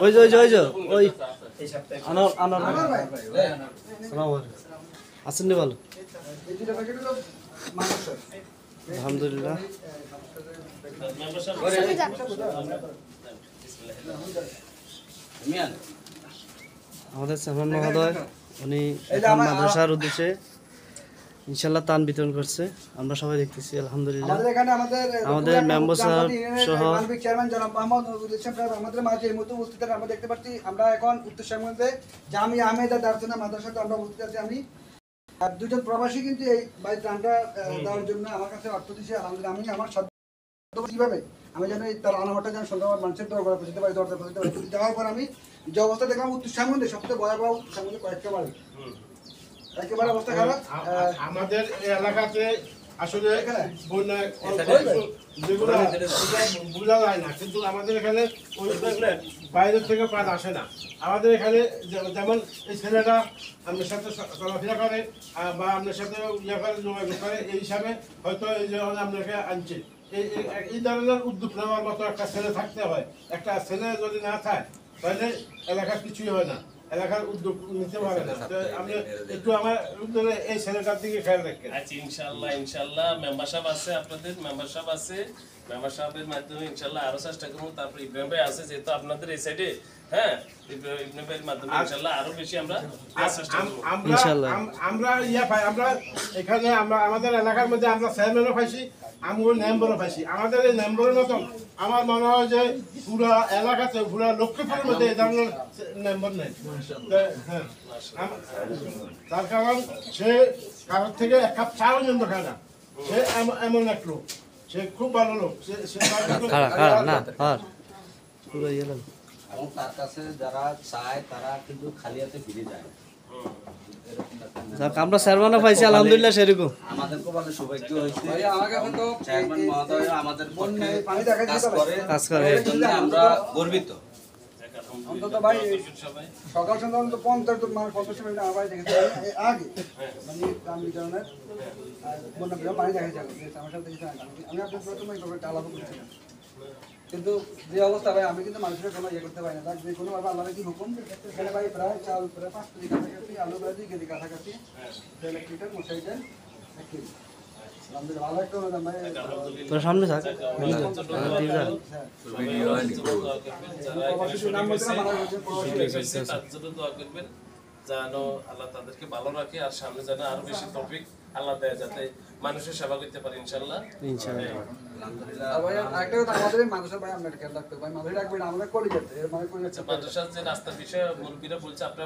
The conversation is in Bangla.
ওই যে ওই আনার আনার আসেন নি ভালো আলহামদুলিল্লাহ। আমাদের চেয়ারম্যান মহোদয় উনি এখন মাদ্রাসার উদ্দেশ্যে ইনশাল্লাহ তান বিতরণ করছে, আমরা সবাই দেখতেছি আলহামদুলিল্লাহ। আমাদের মেম্বার সাহেব সহ চেয়ারম্যান জনাব মোহাম্মদ নজরুল ইসলাম সাহেব আমাদের মাঝে এই মুহূর্তে উপস্থিত আছেন। আমরা দেখতে পাচ্ছি আমরা এখন উত্তর সামনে জামিয়া আহমেদা দারসুনা মাদ্রাসাতে আমরা উপস্থিত আছি। আমি আর দুজন প্রবাসী কিন্তু এই বাড়িতে আমরা দেওয়ার জন্য আমার কাছে অর্থ দিয়েছে। আলহামদুলিল্লাহ আমি আমার কিভাবে আমি জানি তার আনামটা যেন সুন্দরভাবে মানুষের দরবারে পৌঁছতে পারি, দরজায় পৌঁছতে পারি। যাওয়ার পর আমি যে অবস্থা দেখলাম উত্তর সামনে সবচেয়ে ভয়াবহ উত্তর সামনে কয়েকটা বাড়ি একেবারে অবস্থা খারাপ। আমাদের এলাকাতে আসলে যেগুলো বোঝা যায় না, কিন্তু আমাদের এখানে বাইরের থেকে পান আসে না। আমাদের এখানে যেমন এই ছেলেটা আপনার সাথে চলাফেরা করে বা আপনার সাথে ইয়ে করে যোগাযোগ করে, এই হিসাবে হয়তো এই যে আপনাকে আনছে। এই ধরনের উদ্যোগ নেওয়ার মতো একটা ছেলে থাকতে হয়। একটা ছেলে যদি না থাকে তাহলে এলাকার কিছুই হয় না, এলাকার উদ্যোগ নিতে পারে না। আমি একটু আমার এই ছেলেটার দিকে খেয়াল রাখেন। আচ্ছা ইনশাআল্লাহ মেম্বারশিপ আছে, আপনাদের মেম্বারশিপ আছে, মেম্বারশিপের মাধ্যমে ইনশাআল্লাহ আরো চেষ্টা করব। তারপর ইব্রাহিম ভাই আছে যেহেতু আপনাদের এই সাইডে, হ্যাঁ ইব্রাহিম ভাইয়ের মাধ্যমে ইনশাআল্লাহ আরো বেশি আমরা চেষ্টা করব ইনশাআল্লাহ। আমরা পাই, আমরা এখানে আমরা আমাদের এলাকার মধ্যে আমরা চেয়ারম্যানও পাইছি, আমগুলো মেম্বারও পাইছি। আমাদের এই মেম্বারের মতন আমার মনে হয় যে পুরো এলাকাতে পুরো লক্ষ্মীপুরের মধ্যে এই ধরনের মেম্বার নেই। হ্যাঁ, তার কারণ সে কারোর থেকে এক কাপ চাও পর্যন্ত খায় না। সে এমন এক লোক, সে খুব ভালো লোক। এবং তার কাছে যারা চায় তারা কিন্তু খালি হাতে ফিরে যায়। আমরা চেয়ারম্যানও পাইছি আলহামদুলিল্লাহ। সেরকম আমাদের খুব ভালো সৌভাগ্য হয়েছে, চেয়ারম্যান মহোদয় আমাদের কাজ করে, এর জন্য আমরা গর্বিত। অন্তত ভাই সকাল সন্ধ্যা অন্তত 50 মানুষ 50 মিনিট আমার বাড়ি দেখেছে আগে মানে গ্রাম বিতরণের বন্যা পানি দেখা যায় আমার সাথে আমি আপনার প্রথমে আলাদা করেছিলাম। কিন্তু যে অবস্থা ভাই আমি কিন্তু মানুষের কোনো ইয়ে করতে পারি না, যে কোনোভাবে আল্লাহ কি হুকুম এখানে ভাই প্রায় চাল প্রায় 5 কেজি কাছাকাছি, আলু প্রায় 2 কেজি কাছাকাছি, 1 লিটার মশাই দেন 1 কেজি। আলহামদুলিল্লাহ ভালো একটা অনুদান ভাই। তোর সামনে থাক যেন আল্লাহ তাদেরকে ভালো রাখে আর সামনে যেন আরো বেশি তৌফিক আল্লাহ দেয় যাতে মানুষের সেবা করতে পারে ইনশাআল্লাহ। মাদ্রাসার যে রাস্তার বিষয়ে মুরব্বীরা বলছে আপনারা